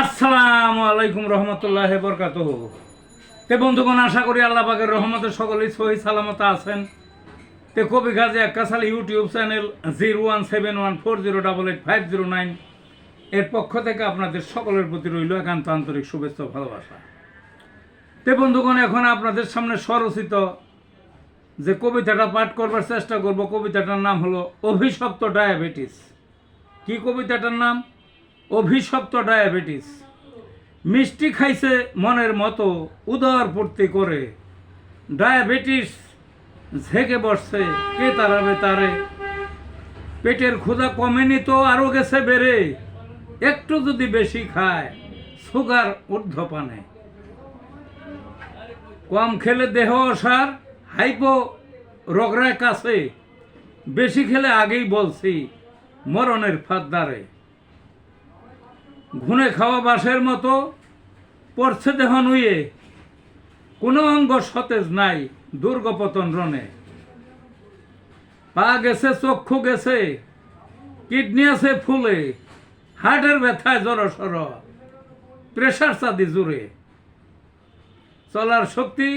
আসসালামু আলাইকুম রহমতুল্লাহ বরকাতুহু। তে বন্ধুগণ, আশা করি আল্লাহ পাকের রহমতে সকলেই সহি সালামত আছেন। তে কবি গাজী আক্কাস আলী ইউটিউব চ্যানেল 017140885009 এর পক্ষ থেকে আপনাদের সকলের প্রতি রইল একান্ত আন্তরিক শুভেচ্ছা ও ভালোবাসা। তে বন্ধুগণ, এখন আপনাদের সামনে স্বরচিত যে কবিতাটা পাঠ করবার চেষ্টা করব, কবিতাটার নাম হলো অভিশপ্ত ডায়াবেটিস। কি কবিতাটার নাম? অভিশপ্ত ডায়াবেটিস। মিষ্টি খাইছে মনের মতো উদর পূর্তি করে, ডায়াবেটিস ঝেঁকে বসছে কে তারাবে তারে। পেটের ক্ষুধা কমেনি তো আরও গেছে বেড়ে, একটু যদি বেশি খায় সুগার ঊর্ধ্বপানে। কম খেলে দেহ অসার, হাইপো রোগরায় কাছে, বেশি খেলে আগেই বলছি মরণের ফাঁদদারে। ঘুনে খাওয়া বাসের মতো পড়ছে দেহ নুয়ে, কোনো অঙ্গ সতেজ নাই দুর্গপতন রণে। পা গেছে, চক্ষু গেছে, কিডনি আছে ফুলে, হার্টের ব্যথায় জড়সড়, প্রেশার চাঁদি জুড়ে। চলার শক্তি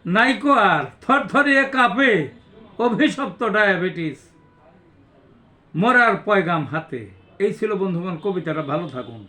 নাইকো আর, থরথরিয়ে কাঁপে অভিশপ্ত ডায়াবেটিস, মরার পয়গাম হাতে। এই ছিল বন্ধুগণ কবিতাটা। ভালো থাকুন।